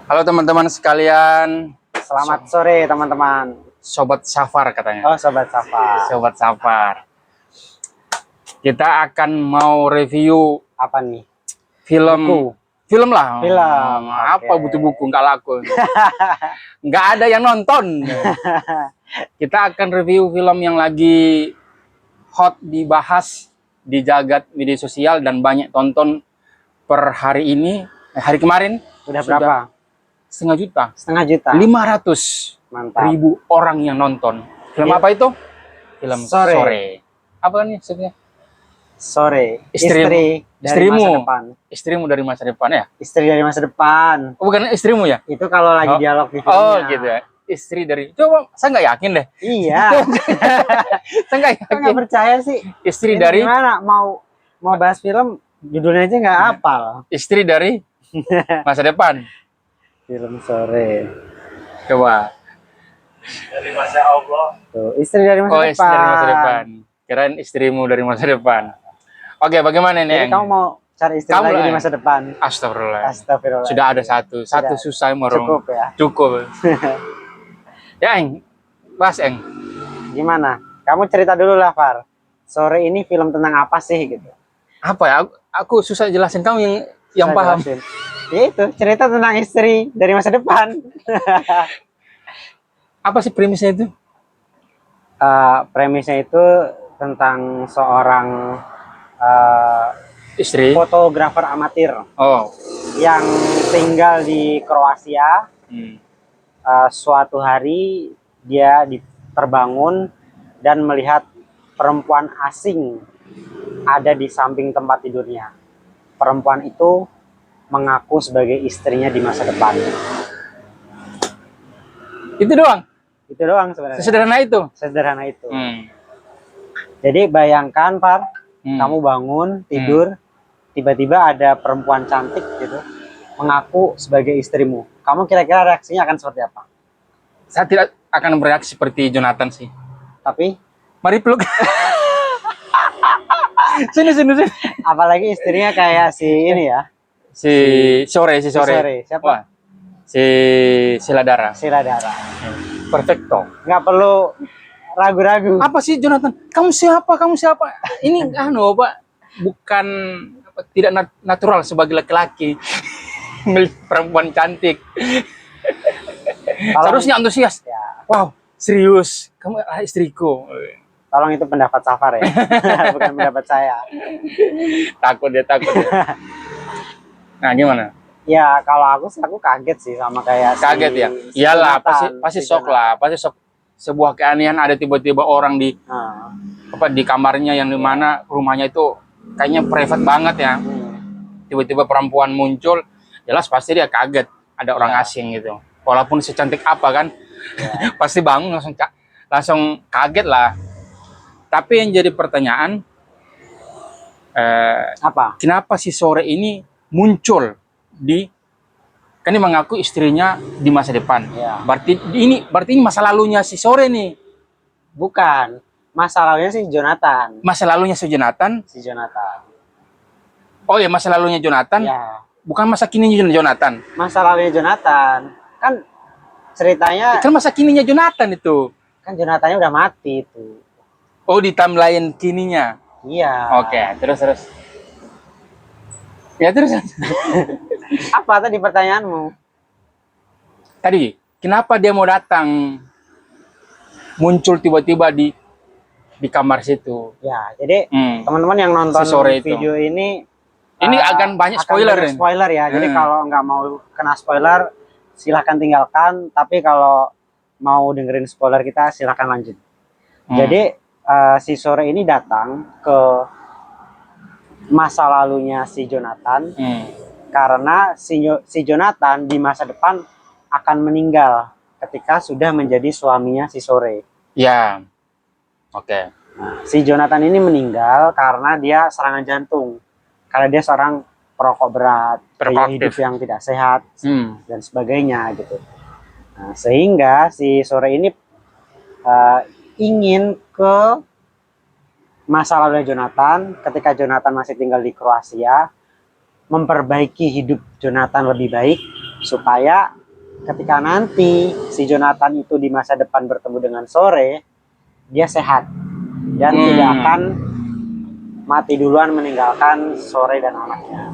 Halo teman-teman sekalian, Selamat sore teman-teman. Sobat Safar katanya. Oh, Sobat Safa. Sobat Safar. Kita akan mau review Apa nih? film. Buku. Film lah. Film, Apa oke. butuh buku, nggak laku. Nggak ada yang nonton. Kita akan review film yang lagi hot dibahas di jagat media sosial dan banyak tonton per hari ini. Hari kemarin Udah berapa? setengah juta. Setengah juta. 500.000 Mantap. orang yang nonton. Film Iya. apa itu? Film Sore. Sore. Apa nih maksudnya? Sore. Istrimu. Istri dari Istrimu. masa depan. Istrimu dari masa depan ya? Istri dari masa depan. Oh, bukan istrimu ya? Itu kalau lagi Oh. dialog di filmnya. Oh gitu ya. Istri dari. Coba saya nggak yakin deh. Iya. Saya nggak Kok nggak yakin. percaya sih? Istri Ini dari. gimana? Mau bahas film, judulnya aja nggak hafal. Istri dari masa depan. Film Sore. Coba. Dari masa Allah. Tuh, istri dari masa Oh, depan. istri dari masa depan. Kirain istrimu dari masa depan. Oke, bagaimana nih? Jadi kamu mau cari istri Kamu lagi lah, di Eng. masa depan? Astagfirullah. Astagfirullah. Sudah ada satu. Satu Sudah. susah morong. Cukup ya. Cukup. Ya, Eng. Bahas, Eng. Gimana? Kamu cerita dulu lah, Far. Sore ini film tentang apa sih gitu? Apa ya? Aku susah jelasin, kamu yang Saya paham. jelasin. Ya itu, cerita tentang istri dari masa depan. Apa sih premisnya itu? Premisnya itu tentang seorang Istri. fotografer amatir Oh. yang tinggal di Kroasia. Hmm. Suatu hari dia terbangun dan melihat perempuan asing ada di samping tempat tidurnya. Perempuan itu mengaku sebagai istrinya di masa depan. Itu doang. Itu doang sebenarnya. Sesederhana itu. Sederhana itu. Hmm. Jadi bayangkan, Par, Hmm. kamu bangun tidur, tiba-tiba ada perempuan cantik gitu mengaku sebagai istrimu. Kamu kira-kira reaksinya akan seperti apa? Saya tidak akan bereaksi seperti Jonathan sih. Tapi Mari peluk. sini. apalagi istrinya kayak si ini ya, Si Sore. Siapa? Wah. Si Ladara. Sila Dara. Perfecto. Nggak perlu ragu-ragu. Apa sih Jonathan? Kamu siapa? Ini Pak, bukan tidak natural sebagai laki-laki. Milik perempuan cantik. Seharusnya antusias. Ya, Wow, serius. Kamu adalah istriku. tolong itu pendapat Safar ya, bukan pendapat saya. Takut dia. Nah, gimana? Ya kalau aku kaget sih sama kayak Kaget ya? si Iyalah, Jonathan, pasti si shock Jonathan. lah. Pasti shock. Sebuah keanehan ada tiba-tiba orang di Nah, di kamarnya yang dimana rumahnya itu kayaknya private banget ya. Tiba-tiba perempuan muncul, jelas pasti dia kaget. Ada orang asing gitu. Walaupun secantik apa kan, pasti bangun langsung kaget lah. Tapi yang jadi pertanyaan, apa? kenapa si Sore ini muncul kan dia mengaku istrinya di masa depan. Ya. Berarti ini masa lalunya si Sore nih. Bukan. Masalahnya sih Jonathan. Masa lalunya si Jonathan. Si Jonathan. Oh ya, masa lalunya Jonathan. Ya. Bukan masa kininya Jonathan. Masa lalunya Jonathan. Kan ceritanya Kan masa kininya Jonathan itu. kan Jonathannya udah mati tuh. Oh, di timeline kininya. Iya. Oke, terus. Ya terus. Apa tadi pertanyaanmu? Tadi, kenapa dia mau datang? Muncul tiba-tiba di kamar situ. Ya, jadi Hmm. teman-teman yang nonton Si Sore itu. video ini Akan banyak spoiler. banyak spoiler ya. Jadi Hmm. kalau nggak mau kena spoiler, silahkan tinggalkan. Tapi kalau mau dengerin spoiler kita, silahkan lanjut. Hmm. Jadi si Sore ini datang ke masa lalunya si Jonathan karena si Jonathan di masa depan akan meninggal ketika sudah menjadi suaminya si Sore. Ya. Oke. Nah, si Jonathan ini meninggal karena dia serangan jantung. Karena dia seorang perokok berat, gaya hidup Perokoktif. yang tidak sehat Hmm. dan sebagainya gitu. Nah, sehingga si Sore ini ingin ke masa lalu Jonathan ketika Jonathan masih tinggal di Kroasia, memperbaiki hidup Jonathan lebih baik supaya ketika nanti si Jonathan itu di masa depan bertemu dengan Sore, dia sehat dan tidak akan mati duluan meninggalkan Sore dan anaknya.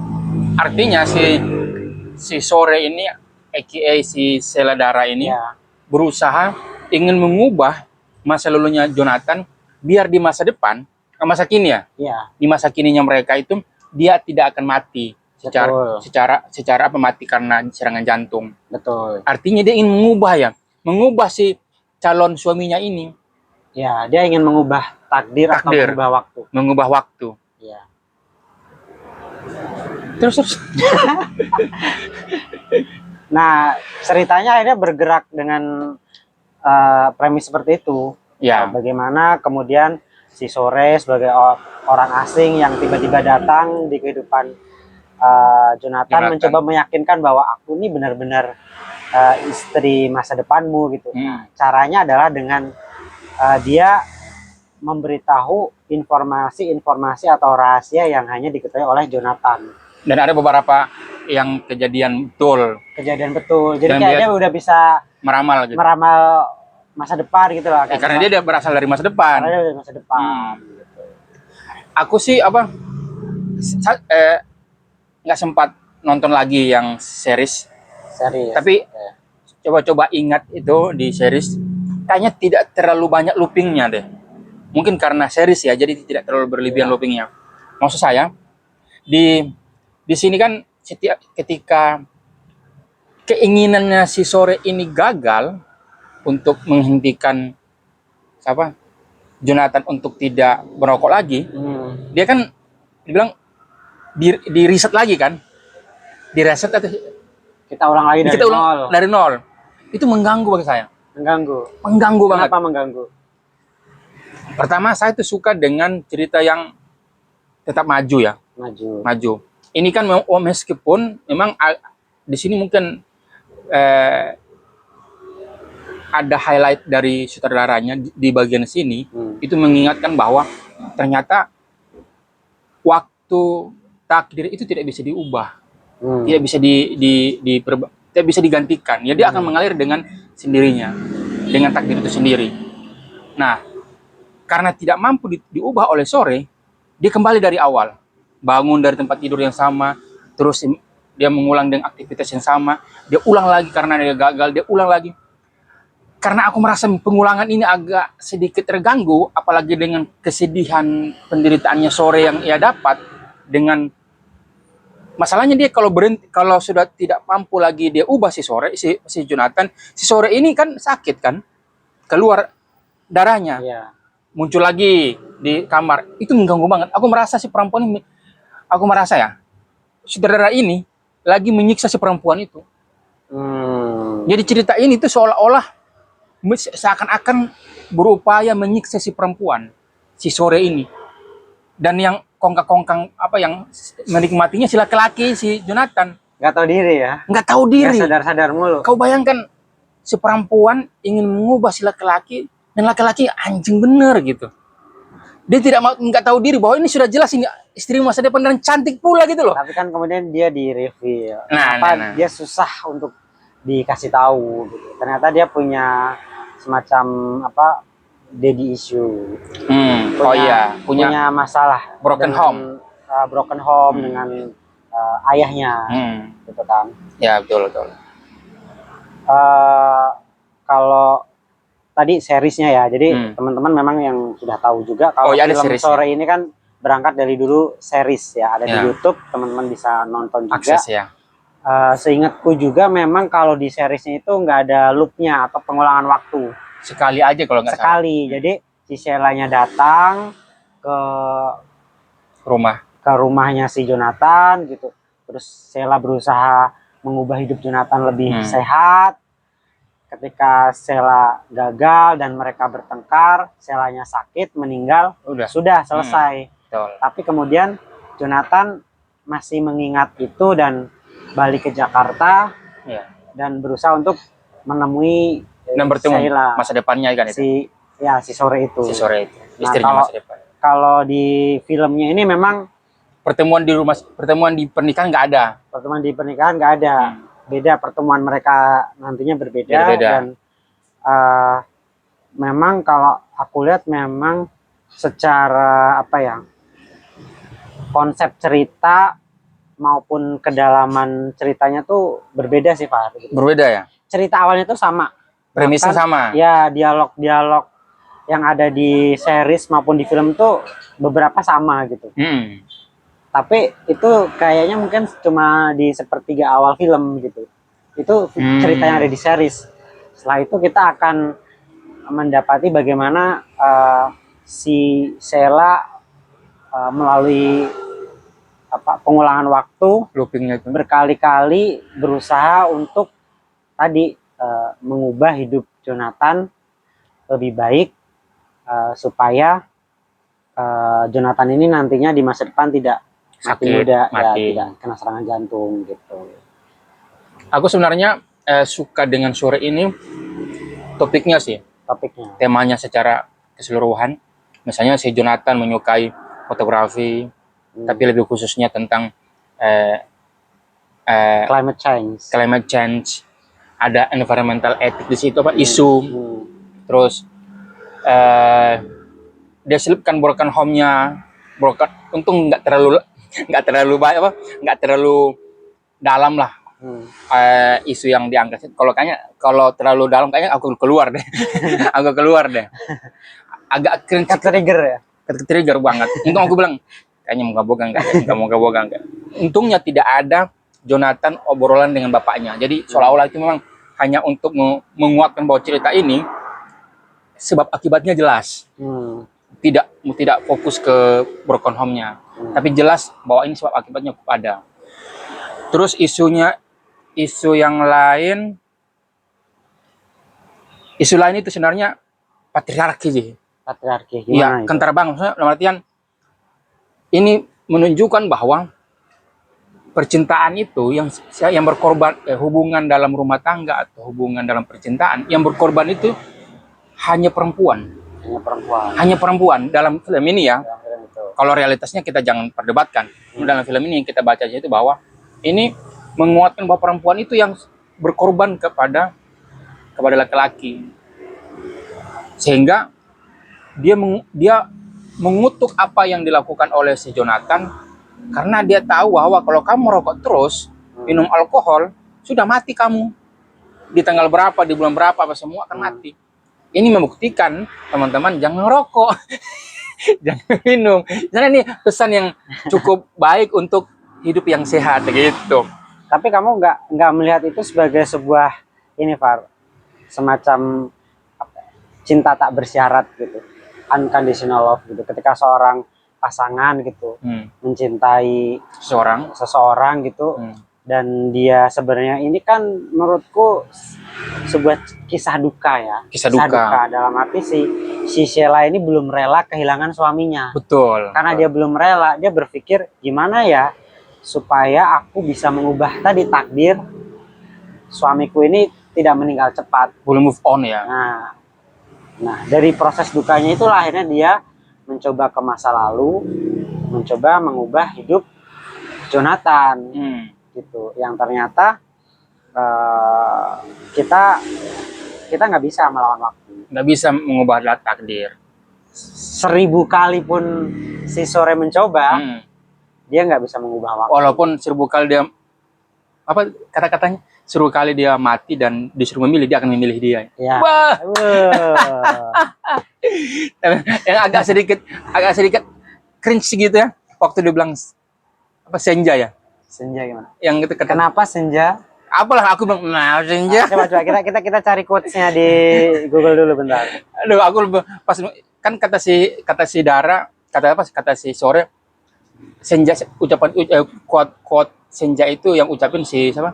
Artinya si Sore ini, aka si Seladara ini, Ya, berusaha ingin mengubah masa lalunya Jonathan biar di masa depan, masa kini ya, ya, di masa kininya mereka itu dia tidak akan mati Betul. secara apa, mati karena serangan jantung. betul. Artinya dia ingin mengubah si calon suaminya ini, Ya, dia ingin mengubah takdir atau Takdir. mengubah waktu. Ya. Ya. Terus Nah, ceritanya akhirnya bergerak dengan premis seperti itu. ya, Bagaimana kemudian si Sore sebagai orang asing yang tiba-tiba datang di kehidupan Jonathan mencoba meyakinkan bahwa aku ini benar-benar istri masa depanmu gitu. Nah, caranya adalah dengan dia memberitahu informasi-informasi atau rahasia yang hanya diketahui oleh Jonathan. dan ada beberapa yang kejadian betul Jadi Dan kayak dia dia udah bisa meramal gitu. meramal masa depan gitu lah. Ya, karena dia berasal dari masa depan. Karena dia dari masa depan. Gitu. Aku sih nggak sempat nonton lagi yang series, Serius. tapi coba-coba ingat itu di series, kayaknya tidak terlalu banyak loopingnya deh. Mungkin karena series ya, jadi tidak terlalu berlebihan loopingnya. Maksud saya, di sini kan ketika keinginannya si Sore ini gagal untuk menghentikan Jonathan untuk tidak merokok lagi, dia kan dibilang di riset lagi kan, di reset atau kita ulang lagi dari nol. Dari nol. Itu mengganggu bagi saya. Mengganggu banget. Kenapa mengganggu? Pertama, saya tuh suka dengan cerita yang tetap maju ya. Maju. Ini kan meskipun memang di sini mungkin ada highlight dari sutradaranya di bagian sini, itu mengingatkan bahwa ternyata waktu takdir itu tidak bisa diubah, tidak bisa tidak bisa digantikan. Ya, dia akan mengalir dengan sendirinya, dengan takdir itu sendiri. Nah, karena tidak mampu diubah oleh Sore, dia kembali dari awal, bangun dari tempat tidur yang sama, terus dia mengulang dengan aktivitas yang sama, dia ulang lagi karena dia gagal, dia ulang lagi. Karena aku merasa pengulangan ini agak sedikit terganggu, apalagi dengan kesedihan penderitaannya Sore yang ia dapat. Dengan masalahnya dia kalau sudah tidak mampu lagi dia ubah si Jonathan, si Sore ini kan sakit kan, keluar darahnya, muncul lagi di kamar, itu mengganggu banget. Aku merasa si perempuan ini, saudara ini lagi menyiksa si perempuan itu. Jadi cerita ini tuh seolah-olah seakan-akan berupaya menyiksa si perempuan, si Sore ini. Dan yang kongkang-kongkang yang menikmatinya si laki-laki, si Jonathan. Nggak tahu diri ya? Nggak tahu diri. Nggak sadar-sadar mulu. Kau bayangkan si perempuan ingin mengubah si laki-laki, dan laki-laki anjing bener gitu. Dia nggak tahu diri bahwa ini sudah jelas ini istri masa depan dan cantik pula gitu loh. Tapi kan kemudian dia di reveal. Nah. Dia susah untuk dikasih tahu gitu. Ternyata dia punya semacam daddy issue. Punya masalah broken home dengan ayahnya gitu kan. Ya, betul. Kalau tadi seriesnya ya, jadi teman-teman memang yang sudah tahu juga kalau film Sore ini kan berangkat dari dulu series ya, ada di YouTube, teman-teman bisa nonton juga. Akses ya. Seingatku juga memang kalau di seriesnya itu nggak ada loopnya atau pengulangan waktu. Sekali aja kalau nggak salah. Jadi si Sheila-nya datang ke rumahnya si Jonathan gitu. Terus Sheila berusaha mengubah hidup Jonathan lebih sehat. Ketika Sheila gagal dan mereka bertengkar, Sheila-nya sakit, meninggal, sudah selesai. Tapi kemudian Jonathan masih mengingat itu dan balik ke Jakarta dan berusaha untuk menemui dan bertemu Sheila, masa depannya kan itu. Si Sore itu. Istrinya masa depan. Kalau di filmnya ini memang pertemuan di pernikahan nggak ada. Pertemuan di pernikahan nggak ada. beda, pertemuan mereka nantinya berbeda. Berbeda. Dan memang kalau aku lihat memang secara apa ya, konsep cerita maupun kedalaman ceritanya tuh berbeda sih Pak. Berbeda ya? Cerita awalnya tuh sama, Premisnya bahkan, sama? ya dialog-dialog yang ada di series maupun di film tuh beberapa sama gitu. Tapi itu kayaknya mungkin cuma di sepertiga awal film gitu. Itu cerita yang ada di series. Setelah itu kita akan mendapati bagaimana si Sheila melalui pengulangan waktu, Loopingnya itu berkali-kali berusaha untuk tadi mengubah hidup Jonathan lebih baik, supaya Jonathan ini nantinya di masa depan tidak mati muda, ya, tidak kena serangan jantung gitu. Aku sebenarnya suka dengan Sore ini topiknya sih, temanya secara keseluruhan. Misalnya si Jonathan menyukai fotografi, tapi lebih khususnya tentang climate change, ada environmental ethics di situ, isu. Terus dia selipkan broken home-nya, untung nggak terlalu dalam lah. Isu yang diangkat. Kalau terlalu dalam kayaknya aku keluar deh. Agak trigger banget. Untung aku bilang kayaknya moga-moga enggak. Untungnya tidak ada Jonathan obrolan dengan bapaknya. Jadi seolah-olah itu memang hanya untuk menguatkan bahwa cerita ini sebab akibatnya jelas. Tidak fokus ke broken home-nya. Tapi jelas bahwa ini sebab akibatnya ada. Terus isu lain itu sebenarnya patriarki sih. Iya, kentara banget. Maksudnya dalam artian ini menunjukkan bahwa percintaan itu yang berkorban, hubungan dalam rumah tangga atau hubungan dalam percintaan yang berkorban itu hanya perempuan dalam film ini ya. Kalau realitasnya kita jangan perdebatkan. Dalam film ini yang kita baca itu bahwa ini menguatkan bahwa perempuan itu yang berkorban kepada laki-laki, sehingga dia mengutuk apa yang dilakukan oleh si Jonathan, karena dia tahu bahwa kalau kamu merokok terus, minum alkohol, sudah mati kamu di tanggal berapa, di bulan berapa, apa semua akan mati. Ini membuktikan teman-teman jangan ngerokok, jangan minum. Karena ini pesan yang cukup baik untuk hidup yang sehat gitu. Tapi kamu nggak melihat itu sebagai sebuah ini, Far, semacam cinta tak bersyarat gitu, unconditional love gitu. Ketika seorang pasangan gitu mencintai seseorang gitu, dan dia sebenarnya ini kan menurutku sebuah kisah duka ya. Kisah duka dalam arti si Sheila ini belum rela kehilangan suaminya. Betul. Karena dia belum rela, dia berpikir gimana ya supaya aku bisa mengubah tadi takdir suamiku ini tidak meninggal cepat. Belum move on ya. Nah dari proses dukanya itulah akhirnya dia mencoba ke masa lalu, mencoba mengubah hidup Jonathan gitu. Yang ternyata kita nggak bisa melawan waktu. Nggak bisa mengubah takdir. 1000 kali pun si Sore mencoba, dia nggak bisa mengubah waktu. Walaupun 1000 kali dia kata-katanya 1000 kali dia mati dan disuruh memilih, dia akan memilih dia. Ya. Wah. Yang agak sedikit cringe gitu ya, waktu dia bilang senja ya. Senja gimana? Yang itu kenapa senja? Apalah aku bilang senja. Coba kita cari quotes-nya di Google dulu bentar. Aduh, aku pas kan kata si Dara, kata si Sore, senja, ucapan quote senja itu yang ucapin si siapa?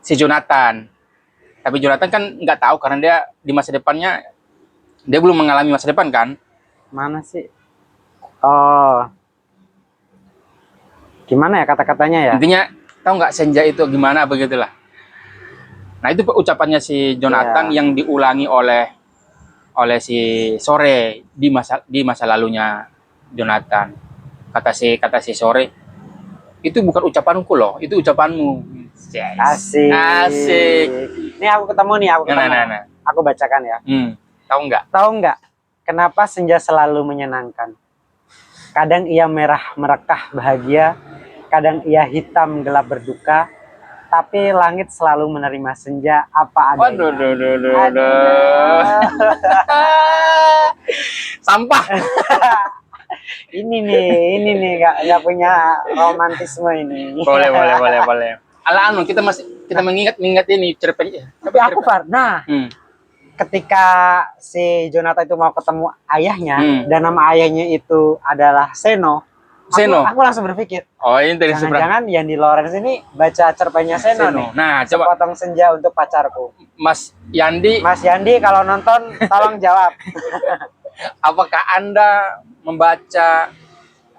Si Jonathan. Tapi Jonathan kan nggak tahu karena dia di masa depannya dia belum mengalami masa depan kan? Mana sih? Oh, gimana ya kata-katanya ya? Intinya tahu nggak senja itu gimana begitulah. Nah itu ucapannya si Jonathan yang diulangi oleh si Sore di masa lalunya Jonathan. Kata si Sore, itu bukan ucapanku loh, itu ucapanmu. Yes. Asik. Asik. Ini aku ketemu nih, aku ketemu. Nah. Aku bacakan ya. Tahu nggak? Tahu nggak kenapa senja selalu menyenangkan? Kadang ia merah merekah bahagia, kadang ia hitam gelap berduka, tapi langit selalu menerima senja apa adanya. Waduh. Sampah. ini nih nggak punya romantisme ini. boleh. Ala kita mengingat ini cerpennya. Tapi aku pernah ketika si Jonathan itu mau ketemu ayahnya dan nama ayahnya itu adalah Seno. Aku langsung berpikir, oh ini dari jangan-jangan yang di Lawrence ini baca cerpennya Seno nih. Nah, coba Sepotong senja untuk pacarku. Mas Yandi kalau nonton tolong jawab. Apakah Anda membaca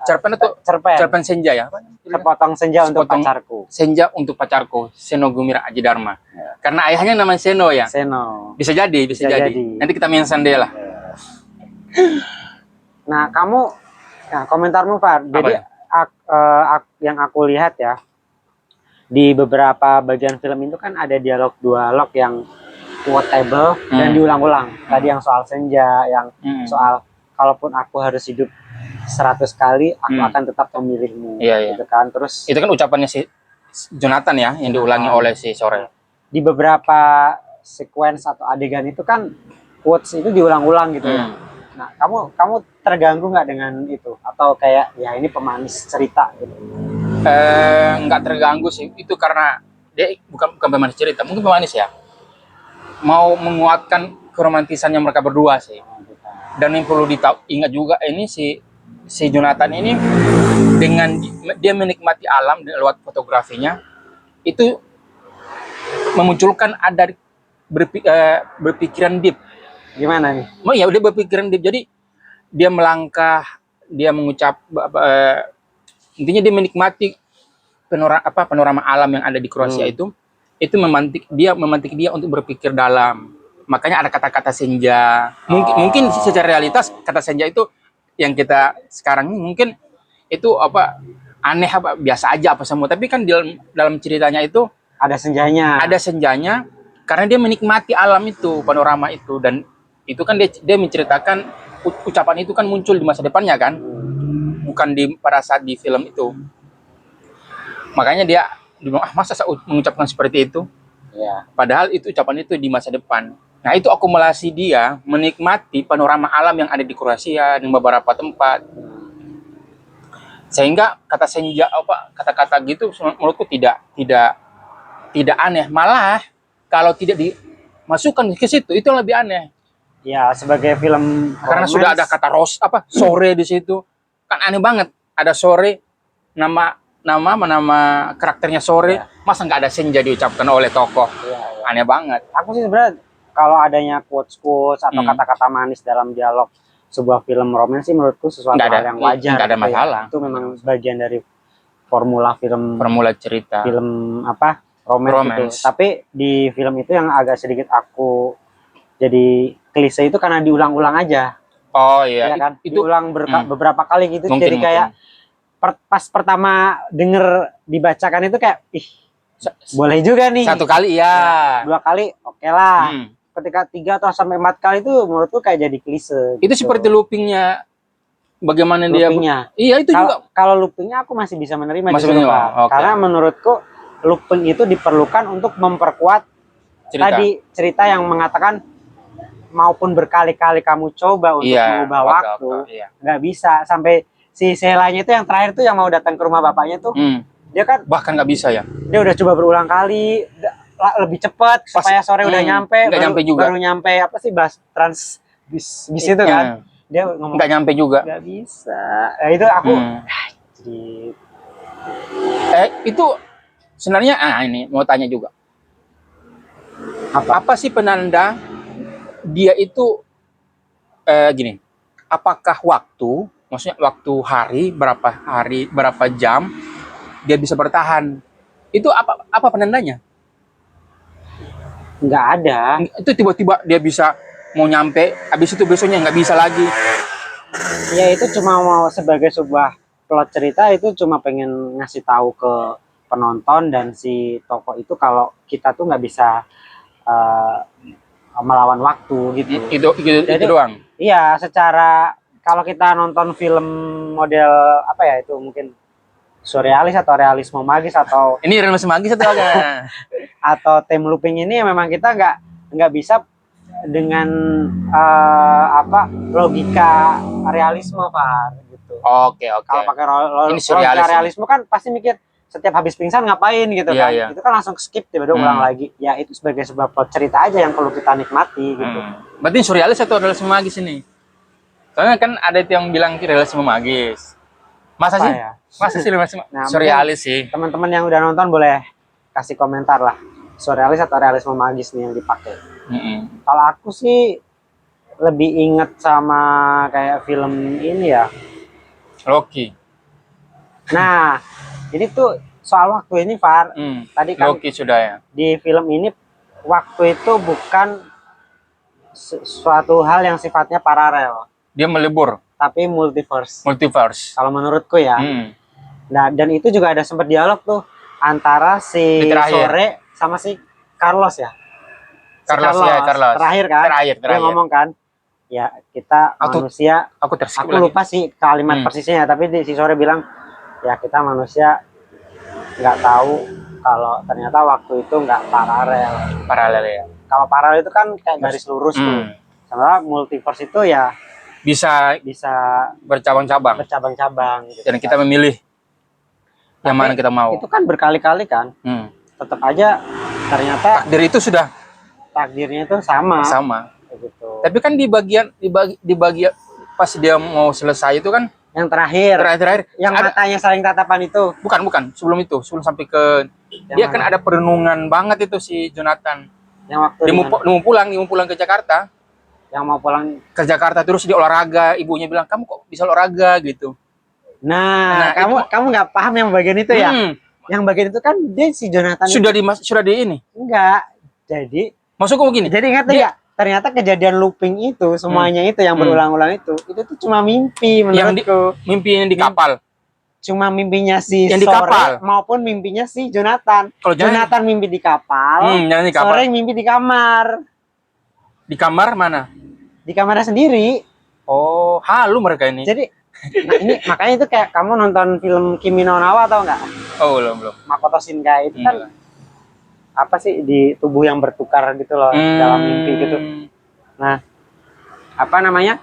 cerpen senja ya? Sepotong senja untuk pacarku. Senja untuk pacarku, Seno Gumira Aji Dharma. Ya. Karena ayahnya namanya Seno ya. Seno. Bisa jadi. Nanti kita mention deh lah. Nah, komentarmu Pak. Jadi yang aku lihat ya, di beberapa bagian film itu kan ada dialog yang quotable dan diulang-ulang. Tadi yang soal senja, yang soal kalaupun aku harus hidup 100 kali, aku akan tetap memilihmu. Iya. Gitu kan. Terus itu kan ucapannya si Jonathan ya, yang diulangi oleh si Sore. Di beberapa sequence atau adegan itu kan quotes itu diulang-ulang gitu ya. Nah, kamu terganggu nggak dengan itu? Atau kayak ya ini pemanis cerita gitu? Nggak terganggu sih. Itu karena dia bukan pemanis cerita, mungkin pemanis ya. Mau menguatkan keromantisannya mereka berdua sih. Dan yang perlu ingat juga ini si Jonathan ini dengan dia menikmati alam lewat fotografinya itu memunculkan ada berpikiran deep. Gimana nih? Oh ya udah berpikiran deep. Jadi dia melangkah, dia mengucap intinya dia menikmati panorama alam yang ada di Kroasia itu memantik dia untuk berpikir dalam. Makanya ada kata-kata senja. Mungkin secara realitas kata senja itu yang kita sekarang mungkin itu aneh biasa aja semua, tapi kan dalam ceritanya itu ada senjanya karena dia menikmati alam itu, panorama itu, dan itu kan dia menceritakan ucapan itu kan muncul di masa depannya kan, bukan pada saat di film itu. Makanya dia bilang masa saya mengucapkan seperti itu ya. Padahal itu ucapan itu di masa depan. Nah, itu akumulasi dia menikmati panorama alam yang ada di Kroasia dan beberapa tempat. Sehingga kata senja kata-kata gitu menurutku tidak aneh, malah kalau tidak dimasukkan ke situ itu lebih aneh. Ya, sebagai film karena sudah ada kata sore di situ. Kan aneh banget. Ada sore, nama karakternya Sore, masa nggak ada senja diucapkan oleh tokoh. Aneh banget. Aku sih sebenarnya kalau adanya quotes atau kata-kata manis dalam dialog sebuah film romance sih menurutku sesuatu hal yang wajar. Nggak ada masalah. Itu memang bagian dari formula cerita. Film romance. Itu. Tapi di film itu yang agak sedikit aku jadi klise itu karena diulang-ulang aja. Oh iya. Ya kan? Itu diulang beberapa kali gitu. Mungkin, jadi kayak pas pertama denger dibacakan itu kayak boleh juga nih. 1 kali ya. 2 kali oke lah. Ketika 3 atau sampai 4 kali itu menurutku kayak jadi klise. Itu gitu. Seperti loopingnya. Bagaimana loopingnya. Iya itu juga. Kalau loopingnya aku masih bisa menerima. Okay. Karena menurutku looping itu diperlukan untuk memperkuat cerita yang mengatakan maupun berkali-kali kamu coba untuk mengubah waktu, nggak bisa. Sampai si Selanya itu yang terakhir tuh yang mau datang ke rumah bapaknya tuh, dia kan bahkan nggak bisa ya. Dia udah coba berulang kali, lebih cepat supaya sore udah nyampe. Baru nyampe bis itu kan. Dia ngomong nggak nyampe juga. Nggak bisa. Nah, itu aku itu sebenarnya ini mau tanya juga. Apa sih penanda dia itu gini? Apakah maksudnya waktu hari berapa jam dia bisa bertahan? Itu apa penandanya? Nggak ada. Itu tiba-tiba dia bisa mau nyampe, habis itu besoknya nggak bisa lagi. Ya itu cuma mau sebagai sebuah plot cerita, itu cuma pengen ngasih tahu ke penonton dan si tokoh itu kalau kita tuh nggak bisa eh, melawan waktu gitu. Itu Jadi, doang. iya, secara kalau kita nonton film model apa ya itu mungkin surrealis atau realisme magis Ini realisme magis atau agak? atau time looping ini memang kita nggak bisa dengan apa logika realisme Pak gitu. Oke. Kalau pakai Ini logika surrealis. realisme kan pasti mikir setiap habis pingsan ngapain gitu Iya, kan. iya. Itu kan langsung skip tiba-tiba ulang lagi. Ya itu sebagai sebuah plot cerita aja yang perlu kita nikmati gitu. Berarti surrealis atau realisme magis ini? Soalnya kan ada itu yang bilang realisme magis. Masa Apa sih? ya? Masa sih realisme? Nah, Surrealis sih. Teman-teman yang udah nonton boleh kasih komentar lah. Surrealis atau realisme magis nih yang dipakai. Kalau aku sih lebih inget sama kayak film ini ya. Loki. Nah, ini tuh soal waktu ini, Far. Tadi kan Loki sudah ya. di film ini waktu itu bukan suatu hal yang sifatnya paralel, Dia melebur. tapi multiverse. Multiverse. Kalau menurutku ya. Nah, dan itu juga ada sempat dialog tuh antara si Di terakhir. Sore sama si Carlos ya. Si Carlos. Terakhir kan? Terakhir. Dia ngomong kan, ya kita manusia. Aku terskip Aku lupa sih kalimat persisnya, tapi si Sore bilang, ya kita manusia nggak tahu kalau ternyata waktu itu nggak paralel. Paralel ya. Kalau paralel itu kan kayak garis lurus tuh. Sementara multiverse itu ya Bisa bercabang-cabang. bercabang-cabang gitu. Dan kita memilih yang Tapi mana kita mau. itu kan berkali-kali kan. Tetap aja ternyata Takdir itu sudah takdirnya itu sama. Gitu. Tapi kan di bagian pas dia mau selesai itu kan Yang terakhir yang ada, matanya saling tatapan itu. bukan sebelum itu, sebelum sampai ke Yang dia mana? kan ada perenungan banget itu si Jonathan. Yang waktu Dia mau pulang ke Jakarta. yang mau pulang Ke Jakarta terus dia olahraga, ibunya bilang, "Kamu kok bisa olahraga?" gitu. Nah, kamu nggak paham yang bagian itu ya? Yang bagian itu kan dia si Jonathan Sudah di ini. enggak. Jadi Maksudku begini. Jadi ingat ya, ternyata kejadian looping itu semuanya itu yang berulang-ulang itu tuh cuma mimpi menurutku. Mimpi yang di kapal. Cuma mimpinya si Yang di Sore kapal. maupun mimpinya si Jonathan. Kalau Jonathan mimpi di kapal, Jangan di kapal. Sore mimpi di kamar. Di kamar mana? Di kamarnya sendiri. Oh, halu mereka ini. Jadi nah ini makanya itu kayak kamu nonton film Kimi no Na wa tau nggak? Oh, belum. Makoto Shinkai itu kan apa sih di tubuh yang bertukar gitu loh dalam mimpi gitu. Nah, apa namanya?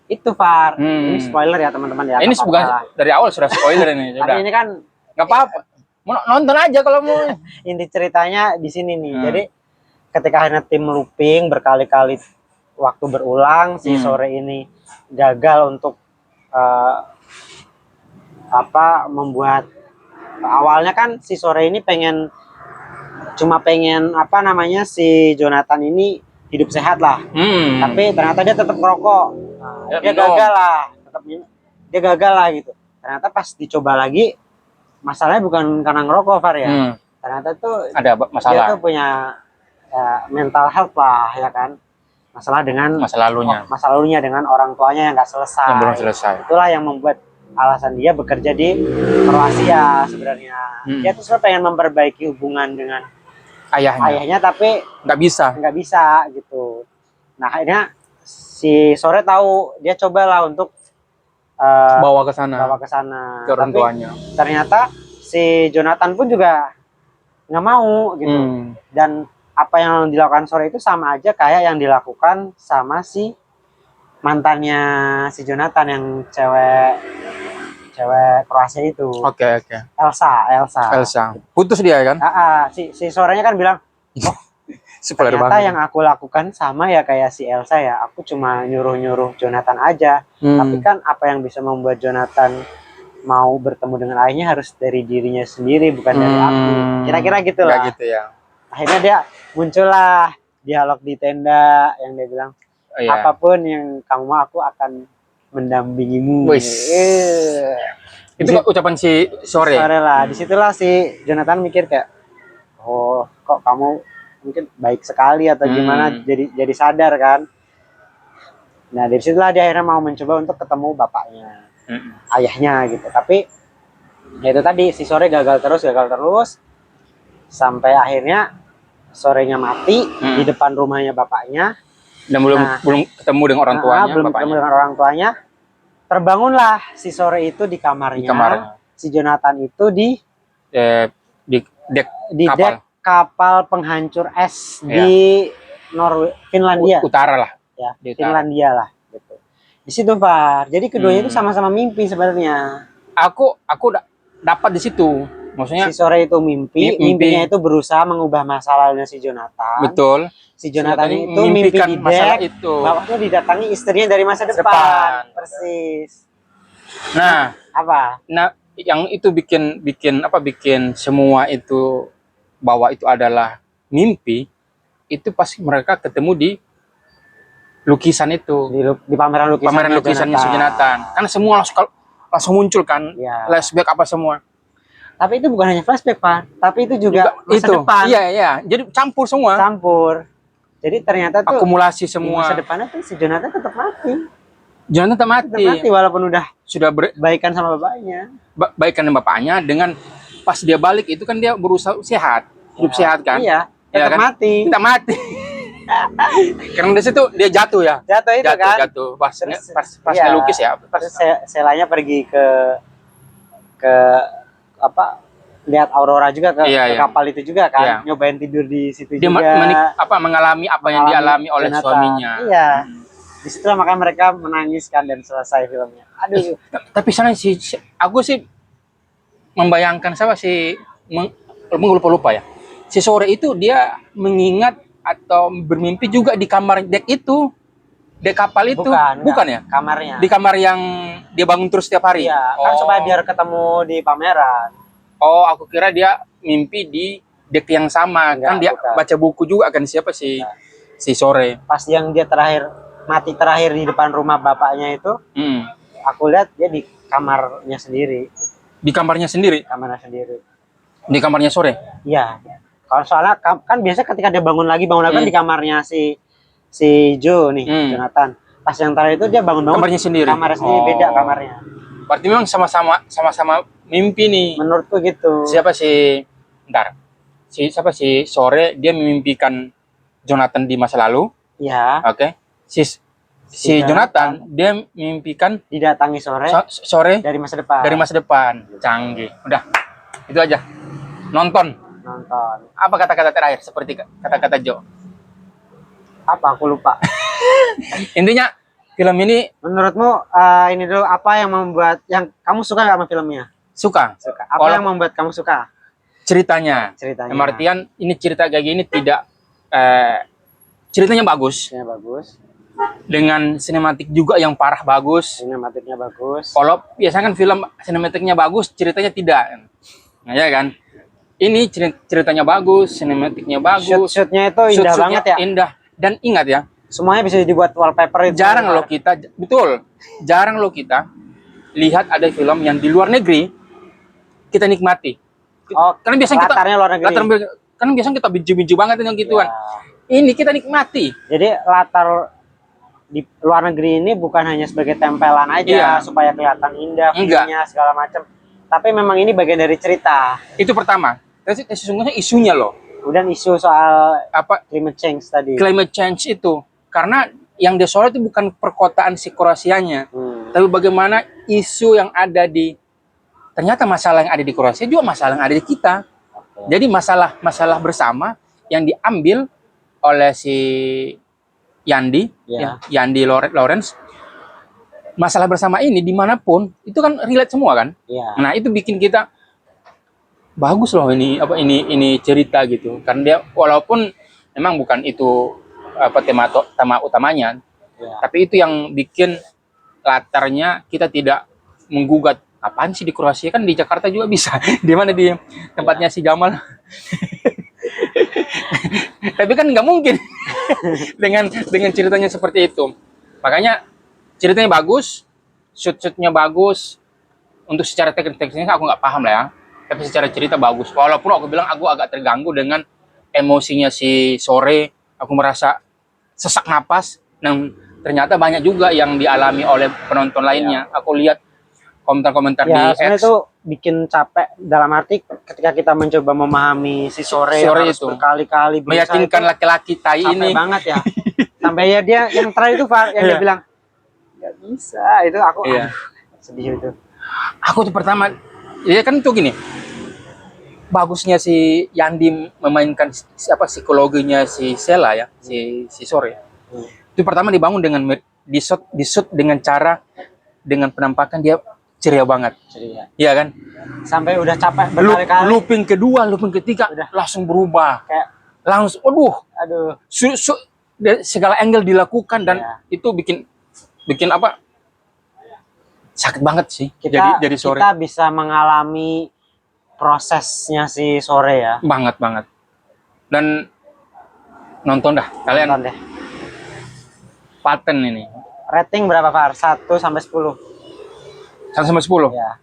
Itu Far. Ini spoiler ya teman-teman ya. Ini bukan dari awal sudah spoiler ini. Tapi ini kan nggak apa-apa. Mau nonton aja kalau mau. Inti ceritanya di sini nih. Jadi ketika akhirnya tim looping berkali-kali waktu berulang, si Sore ini gagal untuk membuat awalnya kan si Sore ini cuma pengen si Jonathan ini hidup sehat lah. Tapi ternyata dia tetap ngerokok. Dia gagal lah, dia gagal lah gitu. Ternyata pas dicoba lagi masalahnya bukan karena ngerokok Far ya. Ternyata tuh ada masalah. Dia tuh punya mental health lah ya kan. Masalah dengan masa lalunya dengan orang tuanya yang nggak selesai. Yang belum selesai. Itulah yang membuat alasan dia bekerja di Kroasia sebenarnya. Dia tuh sebenarnya pengen memperbaiki hubungan dengan ayahnya tapi nggak bisa gitu. Nah akhirnya si Sore tahu, dia cobalah untuk bawa ke sana ke orang tuanya. Ternyata si Jonathan pun juga nggak mau gitu. Dan apa yang dilakukan Sore itu sama aja kayak yang dilakukan sama si mantannya si Jonathan yang cewek Kroasia itu. Oke. Elsa. Putus dia kan? Si Sorenya kan bilang, "Oh, ternyata yang aku lakukan sama ya kayak si Elsa ya. Aku cuma nyuruh-nyuruh Jonathan aja. Tapi kan apa yang bisa membuat Jonathan mau bertemu dengan ayahnya harus dari dirinya sendiri, bukan dari aku." Kira-kira gitu lah. Gitu ya. Akhirnya dia muncullah dialog di tenda yang dia bilang, apapun yang kamu mau aku akan mendampingimu. Itu ucapan si Sore lah. Disitulah si Jonathan mikir kayak, oh kok kamu mungkin baik sekali atau gimana, jadi sadar kan. Nah dari situlah dia akhirnya mau mencoba untuk ketemu bapaknya, ayahnya gitu. Tapi Ya itu tadi si Sore gagal terus sampai akhirnya Sorenya mati di depan rumahnya bapaknya. Dan belum ketemu dengan orang tuanya, Belum bapaknya. ketemu dengan orang tuanya. Terbangunlah si Sore itu di kamarnya. Di kamarnya. Si Jonathan itu di Dek dek kapal. kapal penghancur es Iya. di Finlandia. Utara lah. Ya, Di utara. Finlandia lah gitu. Di situ, Pak. Jadi keduanya itu Hmm. sama-sama mimpi sebenarnya. Aku dapat di situ. Maksudnya Si Sore itu Mimpi. mimpinya itu berusaha mengubah masa lalunya si Jonathan. betul. Si Jonathan Tadi itu mimpi memimpikan di masalah dek, itu. bapaknya didatangi istrinya dari masa Depan. depan. Persis. Nah, Apa? yang itu bikin semua itu bahwa itu adalah mimpi, itu pasti mereka ketemu di lukisan itu, Di pameran lukisannya si Jonathan. Kan semua langsung muncul kan, Ya. flashback apa semua. Tapi itu bukan hanya flashback, Pak. Tapi itu juga masa itu. depan. Iya. Jadi campur semua. Campur. Jadi ternyata tuh Akumulasi di semua. masa depannya tuh si Jonathan tetap mati. Jonathan tetap Tetap mati walaupun udah Sudah baikan sama bapaknya. baikan dengan bapaknya, dengan pas dia balik itu kan dia berusaha sehat, hidup sehat kan. Iya, Iya tetap kan? mati. Kita mati. Karena di situ dia jatuh ya. Jatuh itu kan. Jatuh. Pas Iya. ngelukis ya. Terus Selanya pergi ke apa? Lihat aurora juga ke Iya. kapal itu juga kan. Iya. Nyobain tidur di situ Dia juga. mengalami apa yang dialami oleh Jonathan. suaminya. Iya. Di situ makanya mereka menangiskan dan selesai filmnya. Aduh. Tapi sana aku sih membayangkan lupa ya. Si Sore itu dia mengingat atau bermimpi juga di kamar dek itu, dek kapal itu, bukan ya? Kamarnya. Di kamar yang dia bangun terus setiap hari. Iya, kan supaya biar ketemu di pameran. Oh, aku kira dia mimpi di dek yang sama. Enggak, Kan dia bukan. baca buku juga kan siapa si Sore. Pas yang dia mati terakhir di depan rumah bapaknya itu, aku lihat dia di kamarnya sendiri. Di kamarnya sendiri, Kamarnya sendiri. di kamarnya Sore. Iya. Kalau soalnya kan biasa ketika dia bangun lagi kan di kamarnya si Joe nih, Jonathan. Pas yang terakhir itu dia bangun Kamarnya sendiri. Kamarnya sendiri beda kamarnya. Berarti memang sama-sama mimpi nih. Menurutku gitu. Siapa si Sore dia memimpikan Jonathan di masa lalu. Iya. Oke. Si Jonathan dia memimpikan Didatangi Sore dari masa depan. Canggih. Udah. Itu aja. Nonton. Apa kata-kata terakhir seperti kata-kata Joe? Apa aku lupa. Intinya film ini Menurutmu ini dulu apa yang membuat kamu suka nggak sama filmnya? suka. Apa yang membuat kamu suka? Ceritanya. Ceritanya. Artian ini cerita kayak gini tidak ceritanya bagus. Ya, bagus. Dengan sinematik juga yang parah bagus. Sinematiknya bagus. Kalau biasanya kan film sinematiknya bagus, ceritanya tidak. Nah, ya kan? Ini ceritanya bagus, sinematiknya bagus. Shoot-shootnya itu indah banget ya. Indah. Dan ingat ya, Semuanya bisa dibuat wallpaper itu. jarang loh kita lihat ada film yang di luar negeri kita nikmati. Oh, Karena biasanya latarnya luar negeri. Karena biasanya kita bincu-bincu banget yang gituan. Ya. Ini kita nikmati. Jadi latar di luar negeri ini bukan hanya sebagai tempelan aja supaya kelihatan indah videonya segala macam. Tapi memang ini bagian dari cerita. Itu pertama. Tapi sesungguhnya isunya loh. Kemudian isu soal Apa climate change tadi. climate change itu. Karena yang dia sorot itu bukan perkotaan si Kroasianya, tapi bagaimana isu yang ada ternyata masalah yang ada di Kroasia juga masalah yang ada di kita. Jadi masalah bersama yang diambil oleh si Yandi, Yandi Lawrence. Masalah bersama ini dimanapun itu kan relate semua kan. Nah itu bikin kita bagus loh ini cerita gitu. Karena dia walaupun memang bukan itu tema utamanya, tapi itu yang bikin latarnya kita tidak menggugat apaan sih di Kroasia, kan di Jakarta juga bisa. Di mana di tempatnya si Jamal. Tapi kan nggak mungkin dengan ceritanya seperti itu. Makanya ceritanya bagus, shoot-shootnya bagus. Untuk secara teknisnya aku nggak paham lah ya. Tapi secara cerita bagus. Walaupun aku bilang aku agak terganggu dengan emosinya si Sore. Aku merasa sesak napas. Dan ternyata banyak juga yang dialami oleh penonton lainnya. Aku lihat komentar-komentar Ya, di sebenarnya X. itu bikin capek dalam arti ketika kita mencoba memahami si Sore yang Sore harus itu. berkali-kali berusaha Meyakinkan itu laki-laki tai capek ini. banget ya. Sampai ya dia yang terakhir itu Far, yang dia Iya. bilang nggak bisa, itu aku Iya. aduh, sedih itu. Aku tuh pertama, ya kan tuh gini, bagusnya si Yandi memainkan siapa psikologinya si Sela ya, si Sore. Itu pertama dibangun dengan di shoot dengan cara dengan penampakan dia ceria banget. Ceria. Iya kan? Sampai udah capek berkali-kali Looping kedua, looping ketiga Udah. langsung berubah. kayak Langsung aduh, segala angle dilakukan dan Iya. itu bikin apa? Sakit banget sih. kita Jadi Sore kita bisa mengalami prosesnya si Sore ya. banget. Dan nonton dah kalian Nonton deh. paten ini. Rating berapa Far? 1 sampai 10. 1 sampai 10. Ya,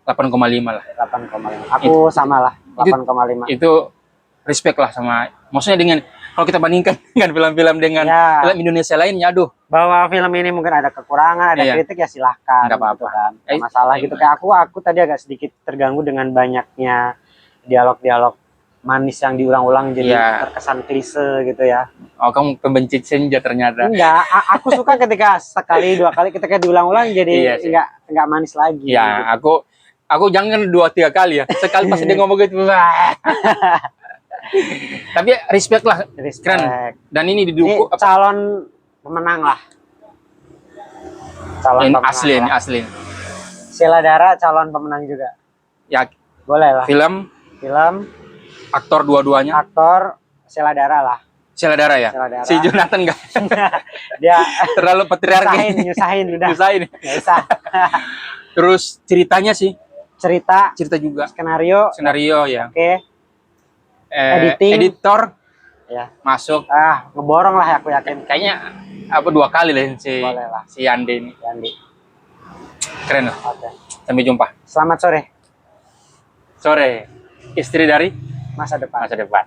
8,5 lah. 8,5. Aku sama lah, 8,5. Itu respect lah sama, maksudnya dengan kalau kita bandingkan dengan film-film dengan Ya. film Indonesia lainnya, aduh, Bahwa film ini mungkin ada kekurangan, ada Iya. kritik ya silahkan. Nggak apa-apa. Gitu kan. Nggak Eh, masalah gitu. Kayak aku tadi agak sedikit terganggu dengan banyaknya dialog-dialog manis yang diulang-ulang jadi Iya. terkesan klise gitu ya. oh kamu pembenci senja ternyata. Enggak, aku suka ketika sekali dua kali ketika diulang-ulang Iya jadi sih. enggak manis lagi. Ya, aku jangan 2-3 kali ya. Sekali pas dia ngomong gitu. wah. Tapi respect lah, Respect. keren. Dan ini Ini didukung apa? calon pemenang lah. Calon Ini pemenang asli ini lah. asli. Sheila Dara calon pemenang juga. Ya, Boleh lah. film, Film, aktor dua-duanya. aktor Sheila Dara lah. Sheila Dara ya. Sheila Dara. Si Jonathan enggak Dia terlalu patriarki. nyusahin udah. Nyusahin. Nggak usah. Terus ceritanya sih, Cerita juga. skenario Senario ya. oke. Editing. Editor Ya. masuk. Ngeborong lah aku yakin. Kayaknya apa 2 kali lah si Boleh lah. si Yande ini. Yandi. Keren lah. Oke. Sampai jumpa. Selamat sore Sore. Istri dari masa depan. masa depan.